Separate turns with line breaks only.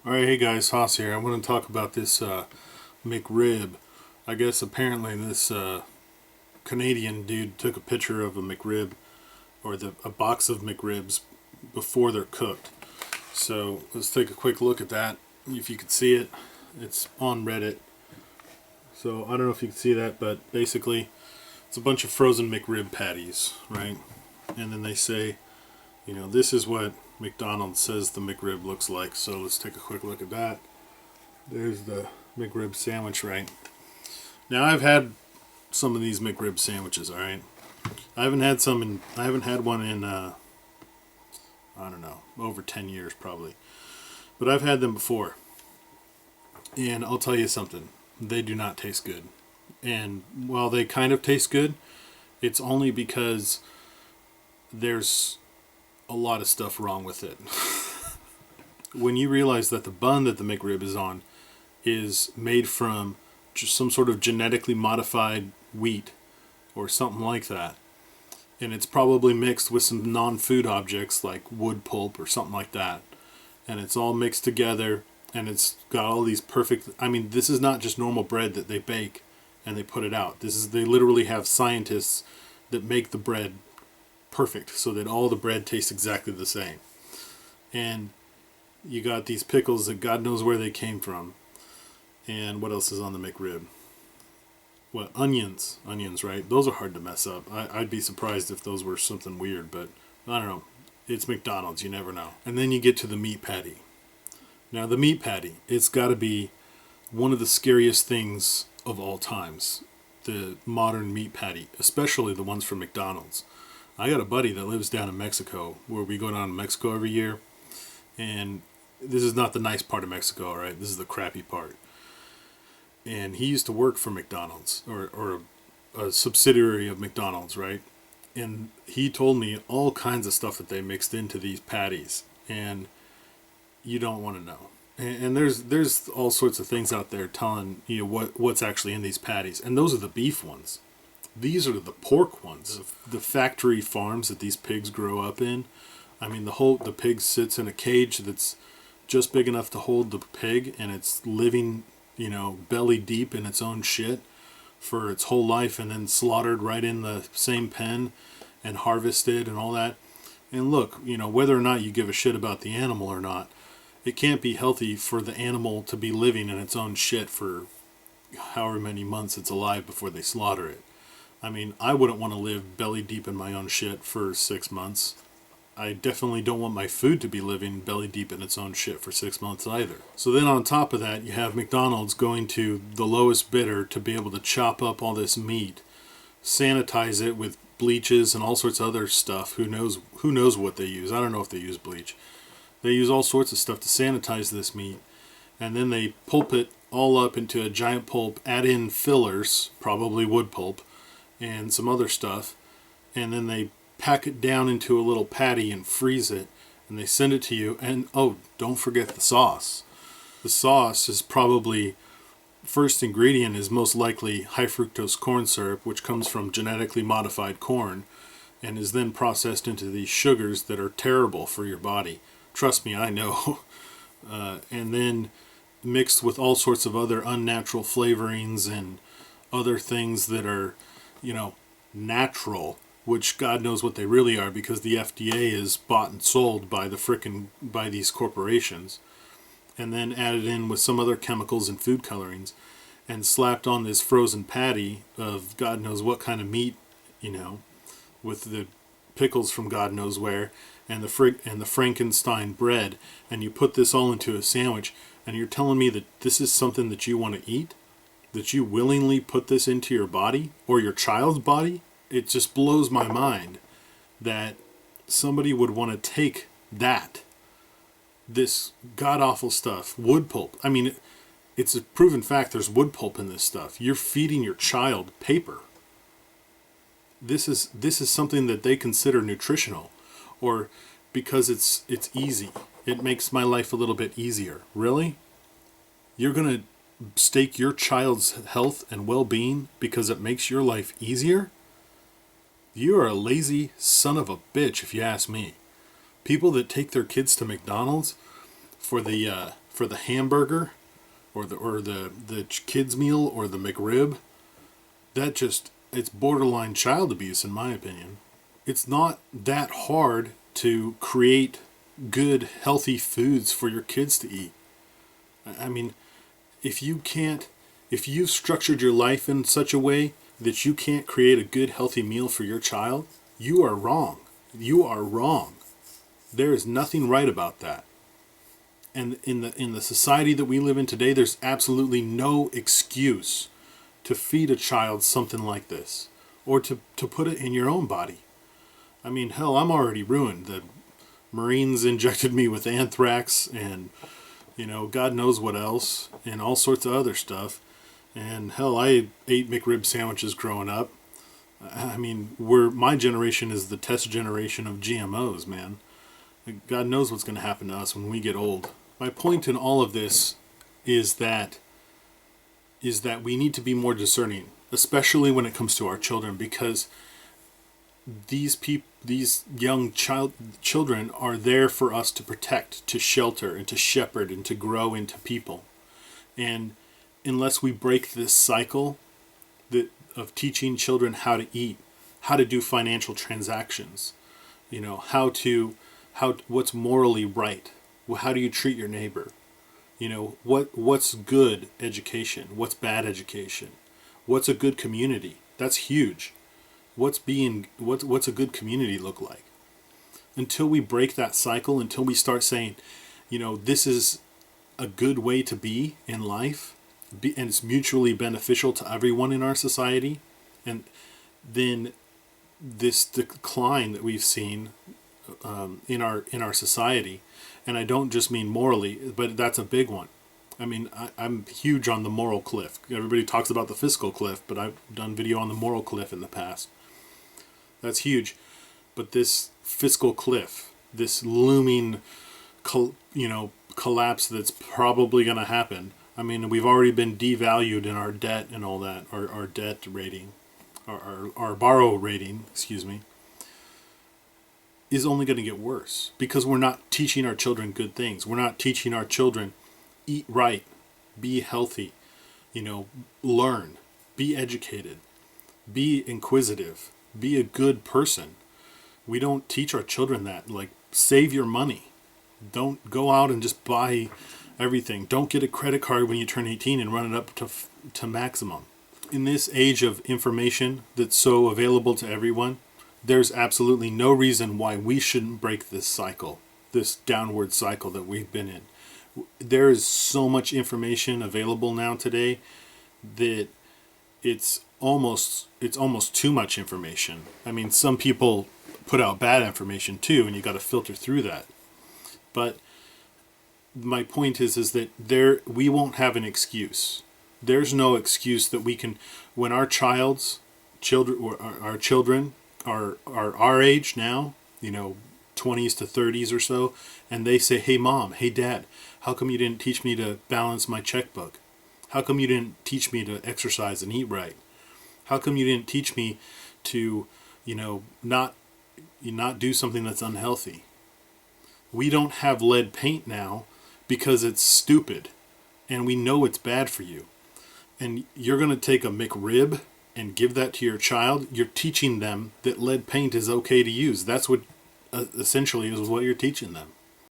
Alright, hey guys, Haas here. I want to talk about this McRib. I guess apparently this Canadian dude took a picture of a McRib, or a box of McRibs before they're cooked. So let's take a quick look at that. If you can see it, it's on Reddit. So I don't know if you can see that, but basically it's a bunch of frozen McRib patties, right? And then they say, this is what McDonald's says the McRib looks like. So let's take a quick look at that. There's the McRib sandwich, right? Now I've had some of these McRib sandwiches, all right? I haven't had one in I don't know, over 10 years probably. But I've had them before. And I'll tell you something. They do not taste good. And while they kind of taste good, it's only because there's a lot of stuff wrong with it. When you realize that the bun that the McRib is on is made from just some sort of genetically modified wheat or something like that, and it's probably mixed with some non-food objects like wood pulp or something like that, and it's all mixed together, and it's got all these perfect, this is not just normal bread that they bake and they put it out. They literally have scientists that make the bread perfect so that all the bread tastes exactly the same. And you got these pickles that God knows where they came from. And what else is on the McRib? What, onions, right? Those are hard to mess up. I'd be surprised if those were something weird, but I don't know. It's McDonald's, you never know. And then you get to the meat patty. Now the meat patty, it's got to be one of the scariest things of all times. The modern meat patty, especially the ones from McDonald's. I got a buddy that lives down in Mexico, where we go down to Mexico every year, and this is not the nice part of Mexico, right? This is the crappy part. And he used to work for McDonald's, or a subsidiary of McDonald's, right? And he told me all kinds of stuff that they mixed into these patties, and you don't want to know. And there's all sorts of things out there telling you what's actually in these patties, and those are the beef ones. These are the pork ones. The factory farms that these pigs grow up in. The pig sits in a cage that's just big enough to hold the pig, and it's living, belly deep in its own shit for its whole life, and then slaughtered right in the same pen and harvested and all that. And look, whether or not you give a shit about the animal or not, it can't be healthy for the animal to be living in its own shit for however many months it's alive before they slaughter it. I wouldn't want to live belly deep in my own shit for 6 months. I definitely don't want my food to be living belly deep in its own shit for 6 months either. So then on top of that, you have McDonald's going to the lowest bidder to be able to chop up all this meat, sanitize it with bleaches and all sorts of other stuff. Who knows what they use? I don't know if they use bleach. They use all sorts of stuff to sanitize this meat, and then they pulp it all up into a giant pulp, add in fillers, probably wood pulp, and some other stuff, and then they pack it down into a little patty and freeze it, and they send it to you. And oh, don't forget the sauce. The sauce is probably, first ingredient is most likely high fructose corn syrup, which comes from genetically modified corn and is then processed into these sugars that are terrible for your body. Trust me, I know. And then mixed with all sorts of other unnatural flavorings and other things that are natural, which God knows what they really are, because the FDA is bought and sold by by these corporations, and then added in with some other chemicals and food colorings, and slapped on this frozen patty of God knows what kind of meat, with the pickles from God knows where, and the Frankenstein bread, and you put this all into a sandwich, and you're telling me that this is something that you want to eat? That you willingly put this into your body or your child's body? It just blows my mind that somebody would want to take this god-awful stuff, wood pulp. It's a proven fact there's wood pulp in this stuff. You're feeding your child paper. This is something that they consider nutritional, or because it's easy. It makes my life a little bit easier. Really? You're going to stake your child's health and well-being because it makes your life easier? You are a lazy son of a bitch, if you ask me. People that take their kids to McDonald's for the for the hamburger or the kids meal or the McRib, it's borderline child abuse in my opinion. It's not that hard to create good, healthy foods for your kids to eat. I mean, if you've structured your life in such a way that you can't create a good, healthy meal for your child, you are wrong. You are wrong. There is nothing right about that. And in the society that we live in today, there's absolutely no excuse to feed a child something like this, or to put it in your own body. I mean, hell, I'm already ruined. The Marines injected me with anthrax and, God knows what else, and all sorts of other stuff. And hell, I ate McRib sandwiches growing up. I mean, my generation is the test generation of GMOs, man. God knows what's going to happen to us when we get old. My point in all of this is that we need to be more discerning, especially when it comes to our children, because these young children are there for us to protect, to shelter, and to shepherd, and to grow into people. And unless we break this cycle of teaching children how to eat, how to do financial transactions, what's morally right, how do you treat your neighbor, what's good education, what's bad education, what's a good community. That's huge. What's a good community look like? Until we break that cycle, until we start saying, this is a good way to be in life, and it's mutually beneficial to everyone in our society, and then this decline that we've seen in our society, and I don't just mean morally, but that's a big one. I mean, I'm huge on the moral cliff. Everybody talks about the fiscal cliff, but I've done video on the moral cliff in the past. That's huge. But this fiscal cliff, this looming, collapse that's probably going to happen. I mean, we've already been devalued in our debt and all that, our debt rating, our borrow rating, is only going to get worse because we're not teaching our children good things. We're not teaching our children eat right, be healthy, learn, be educated, be inquisitive, be a good person. We don't teach our children that. Like, save your money. Don't go out and just buy everything. Don't get a credit card when you turn 18 and run it up to maximum. In this age of information that's so available to everyone, there's absolutely no reason why we shouldn't break this cycle, this downward cycle that we've been in. There is so much information available now today that it's almost too much information. I mean, some people put out bad information too, and you got to filter through that. But my point is that we won't have an excuse. There's no excuse that we can, when our children are our age now, 20s to 30s or so, and they say, "Hey mom, hey dad, how come you didn't teach me to balance my checkbook? How come you didn't teach me to exercise and eat right? How come you didn't teach me to, not do something that's unhealthy?" We don't have lead paint now because it's stupid and we know it's bad for you. And you're going to take a McRib and give that to your child. You're teaching them that lead paint is okay to use. That's what essentially is what you're teaching them.